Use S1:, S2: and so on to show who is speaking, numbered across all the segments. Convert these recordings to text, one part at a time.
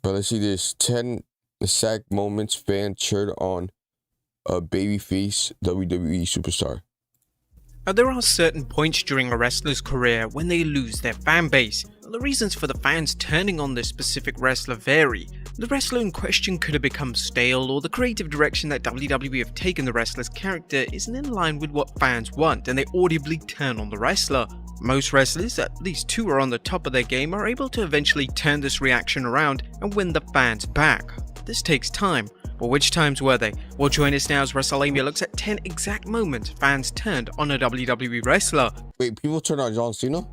S1: But let's see this. 10 exact moments fans cheered on a babyface WWE superstar.
S2: Now, there are certain points during a wrestler's career when they lose their fan base. The reasons for the fans turning on this specific wrestler vary. The wrestler in question could have become stale, or the creative direction that WWE have taken the wrestler's character isn't in line with what fans want and they audibly turn on the wrestler. Most wrestlers, at least two are on the top of their game, are able to eventually turn this reaction around and win the fans back. This takes time. But which times were they? Well, join us now as WrestleMania looks at 10 exact moments fans turned on a WWE wrestler.
S1: Wait, people turned on John Cena?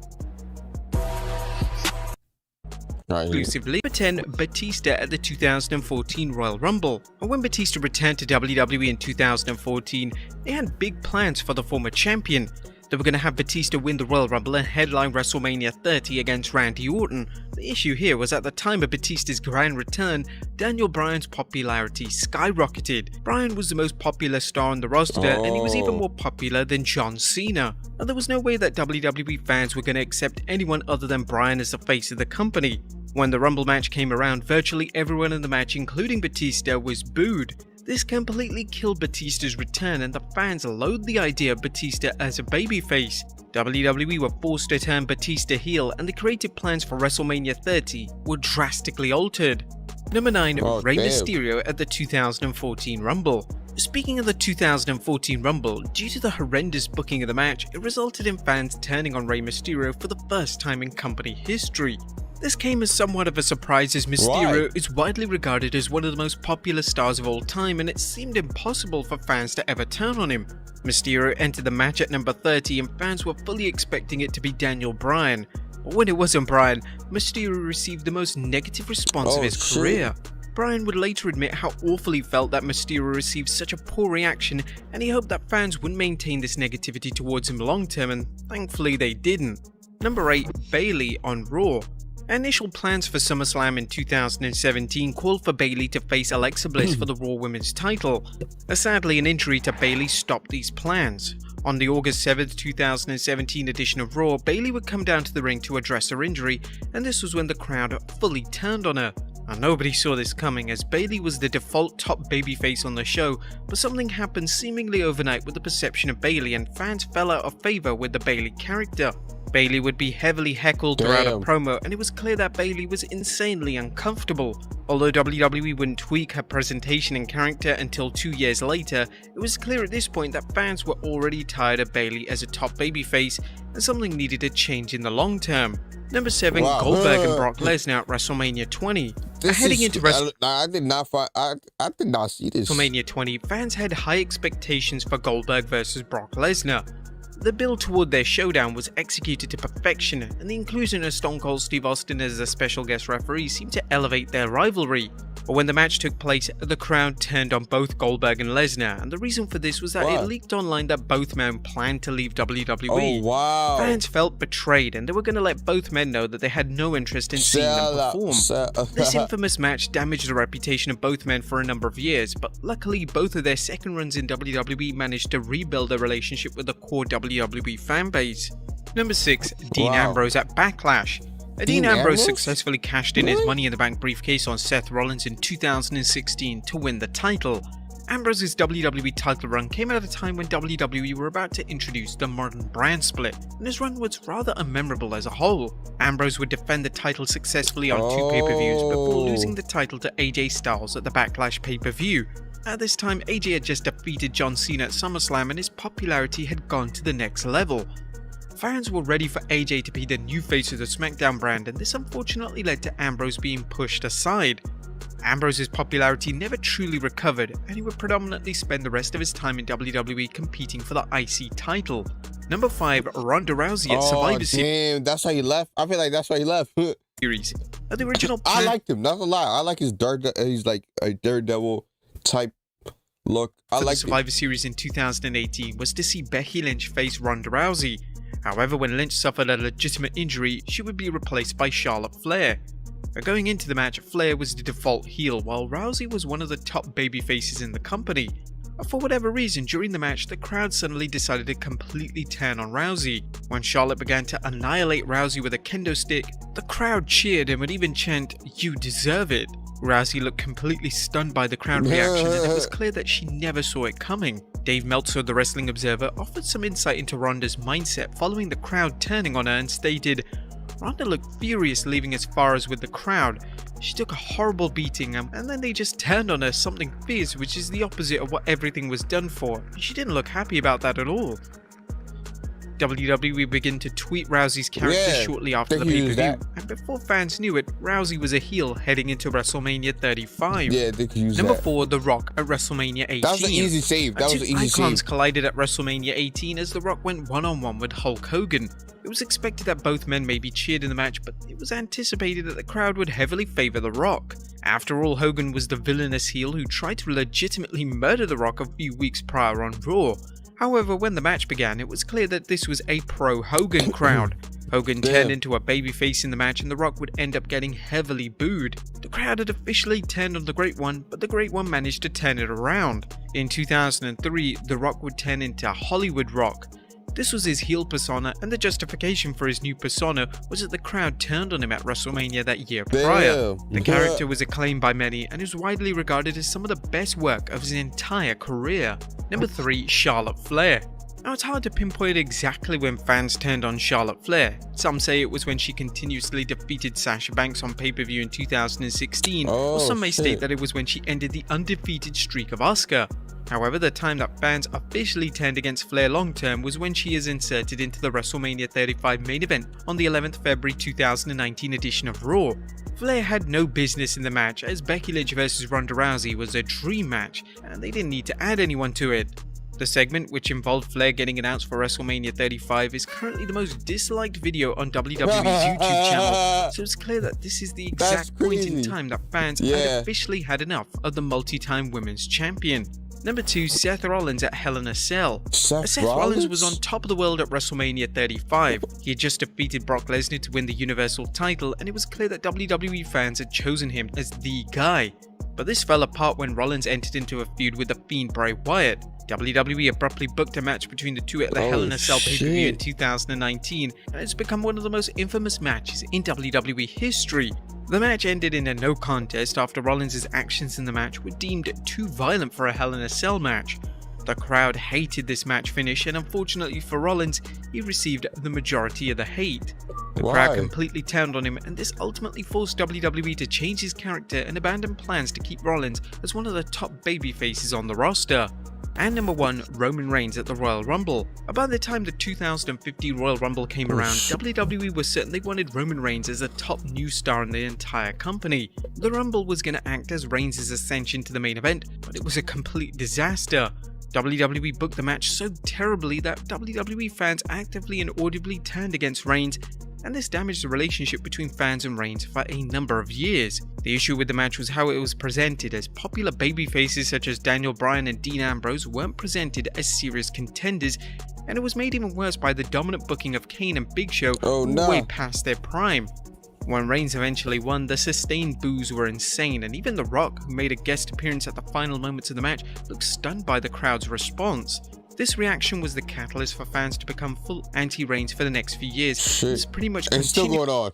S2: Exclusively. Number 10, Batista at the 2014 Royal Rumble. And when Batista returned to WWE in 2014, they had big plans for the former champion. They were going to have Batista win the Royal Rumble and headline WrestleMania 30 against Randy Orton. The issue here was at the time of Batista's grand return, Daniel Bryan's popularity skyrocketed. Bryan was the most popular star on the roster and he was even more popular than John Cena. And there was no way that WWE fans were going to accept anyone other than Bryan as the face of the company. When the Rumble match came around, virtually everyone in the match, including Batista, was booed. This completely killed Batista's return and the fans loathed the idea of Batista as a babyface. WWE were forced to turn Batista heel and the creative plans for WrestleMania 30 were drastically altered. Number 9, Rey Mysterio at the 2014 Rumble. Speaking of the 2014 Rumble, due to the horrendous booking of the match, it resulted in fans turning on Rey Mysterio for the first time in company history. This came as somewhat of a surprise as Mysterio is widely regarded as one of the most popular stars of all time and it seemed impossible for fans to ever turn on him. Mysterio entered the match at number 30 and fans were fully expecting it to be Daniel Bryan. But when it wasn't Bryan, Mysterio received the most negative response of his career. Bryan would later admit how awful he felt that Mysterio received such a poor reaction and he hoped that fans would maintain this negativity towards him long term and thankfully they didn't. Number 8, Bayley on Raw. Initial plans for SummerSlam in 2017 called for Bayley to face Alexa Bliss for the Raw Women's title. Sadly, an injury to Bayley stopped these plans. On the August 7th, 2017 edition of Raw, Bayley would come down to the ring to address her injury, and this was when the crowd fully turned on her. Now, nobody saw this coming as Bayley was the default top babyface on the show, but something happened seemingly overnight with the perception of Bayley and fans fell out of favor with the Bayley character. Bayley would be heavily heckled throughout a promo and it was clear that Bayley was insanely uncomfortable. Although WWE wouldn't tweak her presentation and character until 2 years later, it was clear at this point that fans were already tired of Bayley as a top babyface and something needed to change in the long term. Number 7, Goldberg and Brock Lesnar at WrestleMania 20. Heading into
S1: I did not see this.
S2: WrestleMania 20, fans had high expectations for Goldberg versus Brock Lesnar. The build toward their showdown was executed to perfection, and the inclusion of Stone Cold Steve Austin as a special guest referee seemed to elevate their rivalry. But when the match took place, the crowd turned on both Goldberg and Lesnar, and the reason for this was that it leaked online that both men planned to leave WWE. Fans felt betrayed, and they were going to let both men know that they had no interest in seeing them perform. This infamous match damaged the reputation of both men for a number of years, but luckily both of their second runs in WWE managed to rebuild their relationship with the core WWE fan base. Number 6, Dean Ambrose at Backlash. Dean Ambrose successfully cashed in his Money in the Bank briefcase on Seth Rollins in 2016 to win the title. Ambrose's WWE title run came at a time when WWE were about to introduce the modern brand split, and his run was rather unmemorable as a whole. Ambrose would defend the title successfully on 2 pay-per-views before losing the title to AJ Styles at the Backlash pay-per-view. At this time, AJ had just defeated John Cena at SummerSlam and his popularity had gone to the next level. Fans were ready for AJ to be the new face of the SmackDown brand, and this unfortunately led to Ambrose being pushed aside. Ambrose's popularity never truly recovered, and he would predominantly spend the rest of his time in WWE competing for the IC title. Number 5, Ronda Rousey at Survivor Series.
S1: Damn, that's why he left. I feel like that's why he left.
S2: The original plan.
S1: I liked him, not a lie. I like his he's like a Daredevil type look. I like
S2: the Survivor Series in 2018 was to see Becky Lynch face Ronda Rousey. However, when Lynch suffered a legitimate injury, she would be replaced by Charlotte Flair. Going into the match, Flair was the default heel, while Rousey was one of the top baby faces in the company. But for whatever reason, during the match, the crowd suddenly decided to completely turn on Rousey. When Charlotte began to annihilate Rousey with a kendo stick, the crowd cheered and would even chant, "You deserve it." Rousey looked completely stunned by the crowd reaction, and it was clear that she never saw it coming. Dave Meltzer of the Wrestling Observer offered some insight into Ronda's mindset following the crowd turning on her and stated, "Ronda looked furious leaving as far as with the crowd. She took a horrible beating and then they just turned on her something fierce, which is the opposite of what everything was done for. She didn't look happy about that at all." WWE began to tweet Rousey's character shortly after the pay-per-view, and before fans knew it, Rousey was a heel heading into WrestleMania 35.
S1: Yeah, they could use
S2: Number 4, The Rock at WrestleMania 18.
S1: That was an easy save. That was an easy
S2: icons
S1: save.
S2: collided at WrestleMania 18 as The Rock went one-on-one with Hulk Hogan. It was expected that both men may be cheered in the match, but it was anticipated that the crowd would heavily favor The Rock. After all, Hogan was the villainous heel who tried to legitimately murder The Rock a few weeks prior on Raw. However, when the match began, it was clear that this was a pro-Hogan crowd. Hogan turned into a babyface in the match and The Rock would end up getting heavily booed. The crowd had officially turned on the Great One, but the Great One managed to turn it around. In 2003, The Rock would turn into Hollywood Rock. This was his heel persona, and the justification for his new persona was that the crowd turned on him at WrestleMania that year prior. The character was acclaimed by many and is widely regarded as some of the best work of his entire career. Number 3, Charlotte Flair. Now, it's hard to pinpoint exactly when fans turned on Charlotte Flair. Some say it was when she continuously defeated Sasha Banks on pay-per-view in 2016, or some may state that it was when she ended the undefeated streak of Asuka. However, the time that fans officially turned against Flair long-term was when she is inserted into the WrestleMania 35 main event on the 11th February 2019 edition of Raw. Flair had no business in the match, as Becky Lynch vs Ronda Rousey was a dream match, and they didn't need to add anyone to it. The segment, which involved Flair getting announced for WrestleMania 35, is currently the most disliked video on WWE's YouTube channel, so it's clear that this is the exact point in time that fans had officially had enough of the multi-time women's champion. Number 2, Seth Rollins at Hell in a Cell. Seth Rollins was on top of the world at WrestleMania 35. He had just defeated Brock Lesnar to win the Universal title, and it was clear that WWE fans had chosen him as the guy. But this fell apart when Rollins entered into a feud with The Fiend Bray Wyatt. WWE abruptly booked a match between the two at the Hell in a Cell pay-per-view in 2019, and it's become one of the most infamous matches in WWE history. The match ended in a no contest after Rollins' actions in the match were deemed too violent for a Hell in a Cell match. The crowd hated this match finish, and unfortunately for Rollins, he received the majority of the hate. The crowd completely turned on him, and this ultimately forced WWE to change his character and abandon plans to keep Rollins as one of the top babyfaces on the roster. And number 1, Roman Reigns at the Royal Rumble. About the time the 2015 Royal Rumble came around, WWE was certain they wanted Roman Reigns as a top new star in the entire company. The Rumble was going to act as Reigns' ascension to the main event, but it was a complete disaster. WWE booked the match so terribly that WWE fans actively and audibly turned against Reigns, and this damaged the relationship between fans and Reigns for a number of years. The issue with the match was how it was presented, as popular babyfaces such as Daniel Bryan and Dean Ambrose weren't presented as serious contenders, and it was made even worse by the dominant booking of Kane and Big Show way past their prime. When Reigns eventually won, the sustained boos were insane, and even The Rock, who made a guest appearance at the final moments of the match, looked stunned by the crowd's response. This reaction was the catalyst for fans to become full anti-Reigns for the next few years. It's pretty much
S1: still going on.